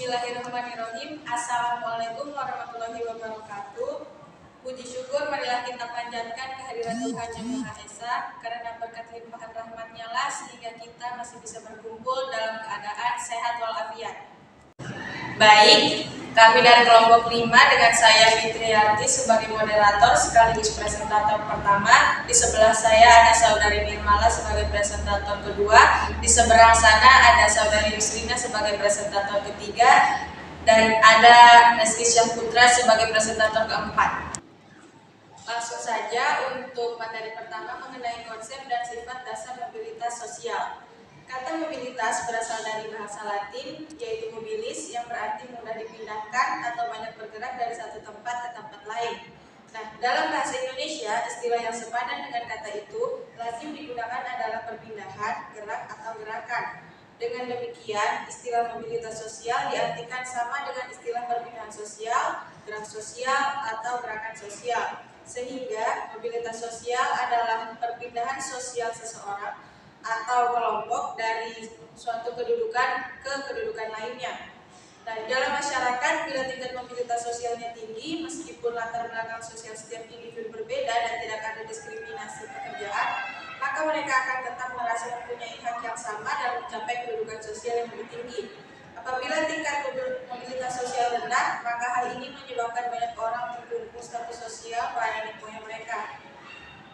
Bismillahirrahmanirrahim. Assalamualaikum warahmatullahi wabarakatuh. Puji syukur marilah kita panjatkan kehadirat Tuhan Yang Maha Esa, karena berkat limpahan rahmat-Nya lah sehingga kita masih bisa berkumpul dalam keadaan sehat walafiat. Baik, kami dari kelompok 5 dengan saya Fitriarti sebagai moderator sekaligus presentator pertama. Di sebelah saya ada saudari Nirmala sebagai presentator kedua. Di seberang sana ada saudari Yusrina sebagai presentator ketiga. Dan ada Reski Syahputra sebagai presentator keempat. Langsung saja untuk materi pertama mengenai konsep dan sifat dasar mobilitas sosial. Kata mobilitas berasal dari bahasa Latin, yaitu mobilis, yang berarti mudah dipindahkan atau banyak bergerak dari satu tempat ke tempat lain. Nah, dalam bahasa Indonesia, istilah yang sepadan dengan kata itu lazim digunakan adalah perpindahan, gerak, atau gerakan. Dengan demikian, istilah mobilitas sosial diartikan sama dengan istilah perpindahan sosial, gerak sosial, atau gerakan sosial. Sehingga, mobilitas sosial adalah perpindahan sosial seseorang atau kelompok dari suatu kedudukan ke kedudukan lainnya. Dan dalam masyarakat, bila tingkat mobilitas sosialnya tinggi, meskipun latar belakang sosial setiap individu berbeda dan tidak ada diskriminasi pekerjaan, maka mereka akan tetap merasa mempunyai hak yang sama dan mencapai kedudukan sosial yang lebih tinggi. Apabila tingkat mobilitas sosial rendah, maka hal ini menyebabkan banyak orang terpuruk status sosial pada lingkungan mereka.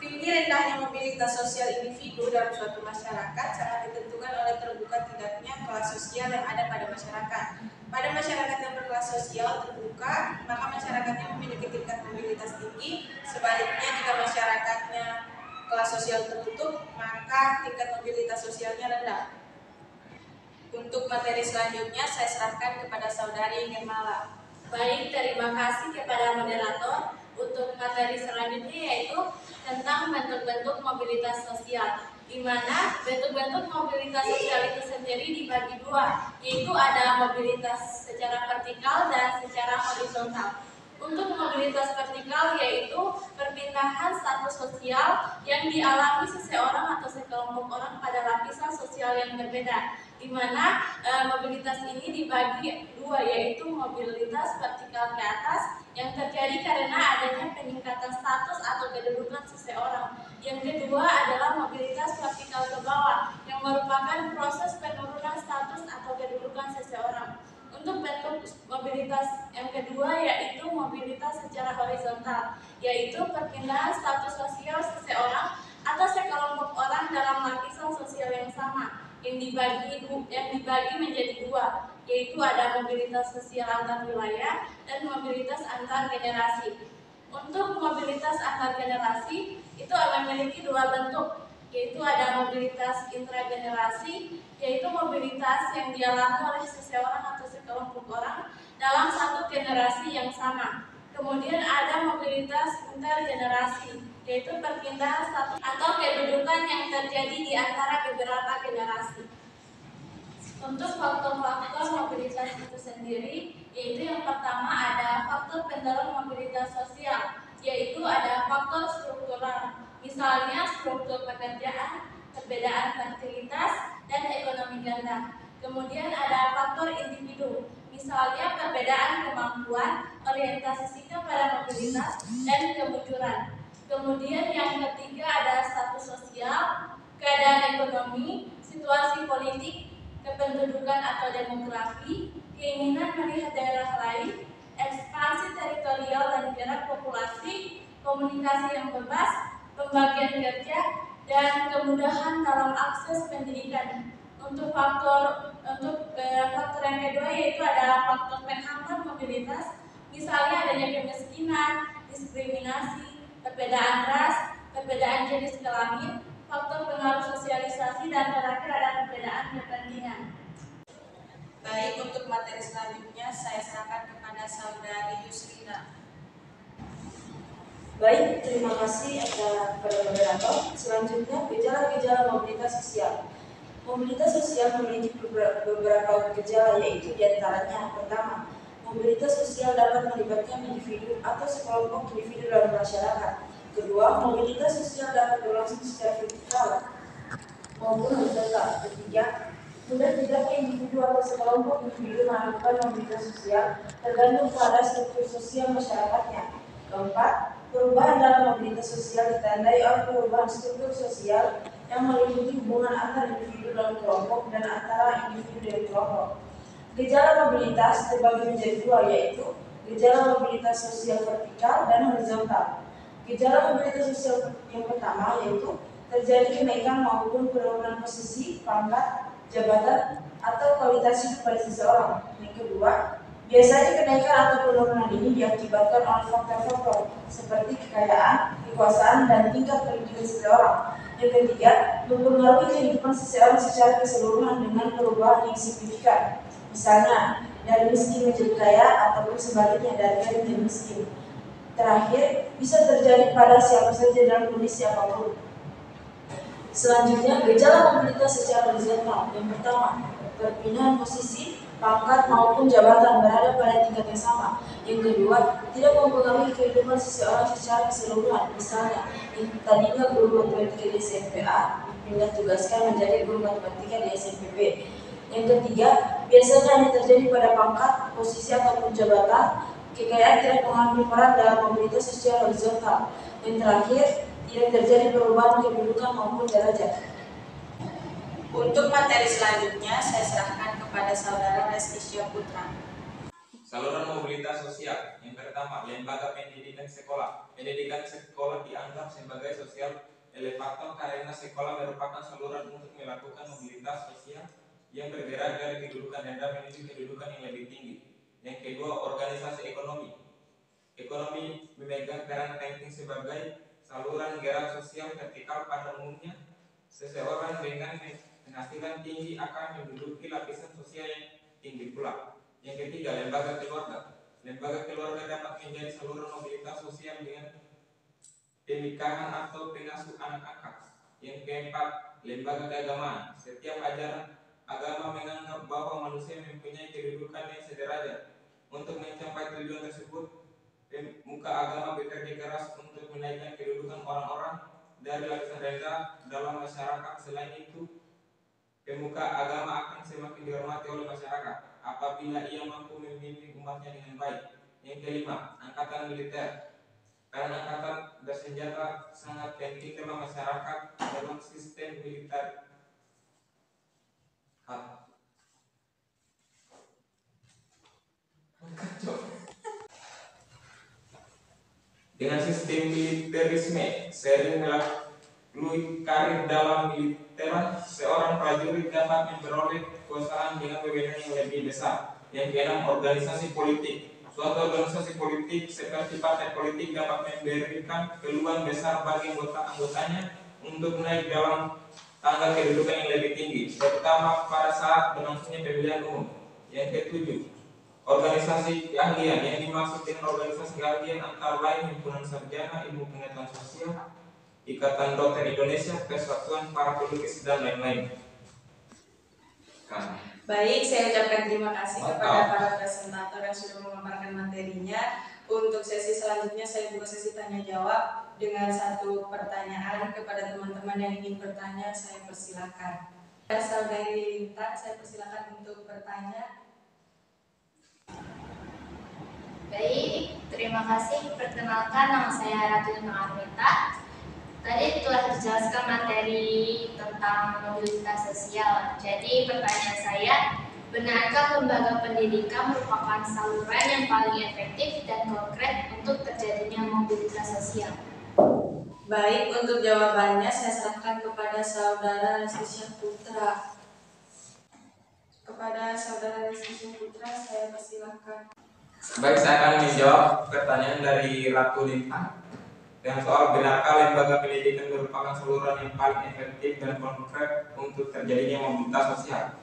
Tinggi rendahnya mobilitas sosial individu dalam suatu masyarakat sangat ditentukan oleh terbuka tidaknya kelas sosial yang ada pada masyarakat. Pada masyarakat yang berkelas sosial terbuka, maka masyarakatnya memiliki tingkat mobilitas tinggi. Sebaliknya, jika masyarakatnya kelas sosial tertutup, maka tingkat mobilitas sosialnya rendah. Untuk materi selanjutnya, saya serahkan kepada saudari Nirmala. Baik, terima kasih kepada moderator. Untuk materi selanjutnya yaitu tentang bentuk-bentuk mobilitas sosial, di mana bentuk-bentuk mobilitas sosial itu sendiri dibagi dua, yaitu ada mobilitas secara vertikal dan secara horizontal. Untuk mobilitas vertikal yaitu perpindahan status sosial yang dialami seseorang atau sekelompok orang pada lapisan sosial yang berbeda, di mana mobilitas ini dibagi dua, yaitu mobilitas vertikal ke atas yang terjadi karena adanya peningkatan status atau kedudukan seseorang. Yang kedua adalah mobilitas vertikal ke bawah yang merupakan proses penurunan status atau kedudukan seseorang. Untuk bentuk mobilitas yang kedua yaitu mobilitas secara horizontal, yaitu perpindahan status sosial seseorang atau sekelompok orang dalam lapisan sosial yang sama yang dibagi menjadi dua, yaitu ada mobilitas sosial antar wilayah dan mobilitas antar generasi. Untuk mobilitas antar generasi itu memiliki dua bentuk, yaitu ada mobilitas intragenerasi, yaitu mobilitas yang dialami oleh seseorang atau sekelompok orang dalam satu generasi yang sama. Kemudian ada mobilitas intergenerasi, yaitu perpindahan status atau kedudukan yang terjadi di antara beberapa generasi. Untuk faktor-faktor mobilitas itu sendiri, yaitu yang pertama ada faktor pendorong mobilitas sosial, yaitu ada faktor struktural, misalnya struktur pekerjaan, perbedaan fertilitas, dan ekonomi ganda. Kemudian ada faktor individu, misalnya perbedaan kemampuan, orientasi sikap pada mobilitas, dan kemunculan. Kemudian yang ketiga ada status sosial, keadaan ekonomi, situasi politik, kependudukan atau demografi, keinginan melihat daerah lain, ekspansi teritorial dan gerak populasi, komunikasi yang bebas, pembagian kerja, dan kemudahan dalam akses pendidikan. Untuk faktor yang kedua yaitu ada faktor penghambat mobilitas, misalnya adanya kemiskinan, diskriminasi, perbedaan ras, perbedaan jenis kelamin, faktor pengaruh sosialisasi, dan terakhir ada perbedaan kepentingan. Baik, untuk materi selanjutnya saya serahkan kepada saudari Yusrina. Baik, terima kasih kepada moderator. Selanjutnya, gejala-gejala mobilitas sosial. Mobilitas sosial memiliki beberapa gejala, yaitu diantaranya: pertama, mobilitas sosial dapat melibatkan individu atau sekelompok individu dalam masyarakat. Kedua, mobilitas sosial dapat berlangsung secara vertikal maupun horizontal. Ketiga, Sudah tidaknya individu atau sekelompok individu melakukan mobilitas sosial tergantung pada struktur sosial masyarakatnya. Keempat, perubahan dalam mobilitas sosial ditandai oleh perubahan struktur sosial yang meliputi hubungan antar individu dalam kelompok dan antara individu dan kelompok. Gejala mobilitas terbagi menjadi dua, yaitu gejala mobilitas sosial vertikal dan horizontal. Gejala mobilitas sosial yang pertama yaitu terjadi kenaikan maupun penurunan posisi, pangkat, jabatan, atau kualitas hidup pada seseorang. Yang kedua, biasanya kenaikan atau penurunan ini diakibatkan oleh faktor-faktor seperti kekayaan, kekuasaan, dan tingkat pendidikan seseorang. Yang ketiga, mempengaruhi kehidupan seseorang secara keseluruhan dengan perubahan yang signifikan. Misalnya, dari miskin menjadi kaya ataupun sebaliknya dari kaya menjadi miskin. Terakhir, bisa terjadi pada siapa saja dalam kondisi apapun. Selanjutnya, gejala mobilitas secara horizontal. Yang pertama, perpindahan posisi, pangkat maupun jabatan berada pada tingkat yang sama. Yang kedua, tidak mempengaruhi kehidupan seseorang secara keseluruhan. Misalnya, yang tadinya guru matematika di SMP A dipindah tugaskan menjadi guru matematika di SMP B. Yang ketiga, biasanya hanya terjadi pada pangkat, posisi ataupun jabatan. Kekayaan tidak mengambil peran dalam mobilitas secara horizontal. Yang terakhir, tidak terjadi perubahan kedudukan maupun derajat. Untuk materi selanjutnya, saya serahkan kepada Saudara Reski Putra. Saluran mobilitas sosial. Yang pertama, lembaga pendidikan sekolah. Pendidikan sekolah dianggap sebagai sosial elevator karena sekolah merupakan saluran untuk melakukan mobilitas sosial yang bergerak dari kedudukan rendah menuju kedudukan yang lebih tinggi. Yang kedua, organisasi ekonomi. Ekonomi memegang peran penting sebagai saluran gerak sosial vertikal. Pada umumnya, seseorang dengan penghasilan tinggi akan menduduki lapisan sosial yang tinggi pula. Yang ketiga, lembaga keluarga. Lembaga keluarga dapat menjadi saluran mobilitas sosial dengan pernikahan atau pengasuh anak-anak. Yang keempat, lembaga keagamaan. Setiap ajaran agama menganggap bahwa manusia mempunyai kedudukan yang sederajat. Untuk mencapai tujuan tersebut, pemuka agama bekerja keras untuk menaikkan kedudukan orang-orang dari lapisan rendah dalam masyarakat. Selain itu, pemuka agama akan semakin dihormati oleh masyarakat apabila ia mampu memimpin umatnya dengan baik. Yang kelima, angkatan militer. Peran angkatan bersenjata sangat penting dalam masyarakat dalam sistem militer. Dengan sistem militerisme sering melalui karir dalam militer, seorang prajurit dapat memperoleh kekuasaan dengan wewenang yang lebih besar. Yang keenam, organisasi politik. Suatu organisasi politik seperti partai politik dapat memberikan peluang besar bagi anggota-anggotanya untuk naik dalam tangga kedudukan yang lebih tinggi, terutama pada saat berlangsungnya pemilihan umum. Yang ketujuh, organisasi keahlian. Yang dimaksud dengan organisasi keahlian antara lain himpunan sarjana ilmu pengetahuan sosial, Ikatan Dokter Indonesia, Persatuan Para Pelukis, dan lain-lain. Baik, saya ucapkan terima kasih kepada para presentator yang sudah memaparkan materinya. Untuk sesi selanjutnya saya buka sesi tanya jawab dengan satu pertanyaan kepada teman-teman yang ingin bertanya. Saya persilakan. Saudari Linta, saya persilakan untuk bertanya. Baik, terima kasih. Perkenalkan, nama saya Ratu Armita. Tadi telah dijelaskan materi tentang mobilitas sosial. Jadi pertanyaan saya, benarkah lembaga pendidikan merupakan saluran yang paling efektif dan konkret untuk terjadinya mobilitas sosial? Baik, untuk jawabannya saya serahkan kepada Saudara Reski Putra. Kepada Saudara Reski Putra, saya persilahkan. Baik, saya akan menjawab pertanyaan dari Ratu Linta. Dengan soal benarkah lembaga pendidikan merupakan saluran yang paling efektif dan konkret untuk terjadinya mobilitas sosial?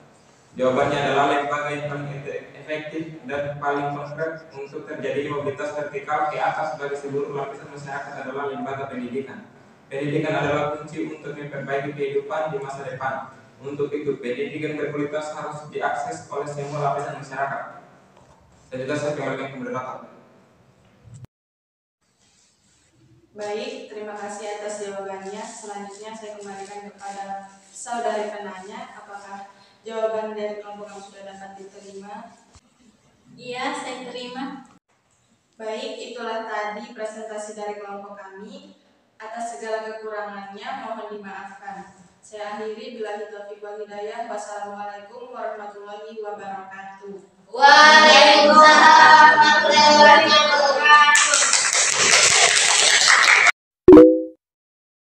Jawabannya adalah lembaga yang paling efektif dan paling konkret untuk terjadinya mobilitas vertikal ke atas bagi seluruh lapisan masyarakat adalah lembaga pendidikan. Pendidikan adalah kunci untuk memperbaiki kehidupan di masa depan. Untuk itu, pendidikan berkualitas harus diakses oleh semua lapisan masyarakat. Dan juga saya kembalikan ke moderator. Baik, terima kasih atas jawabannya. Selanjutnya saya kembalikan kepada saudari penanya. Apakah jawaban dari kelompok kamu sudah dapat diterima? Iya, saya terima. Baik, itulah tadi presentasi dari kelompok kami. Atas segala kekurangannya mohon dimaafkan. Saya akhiri, billahi taufiq wal hidayah. Wassalamualaikum warahmatullahi wabarakatuh. Waalaikumsalam.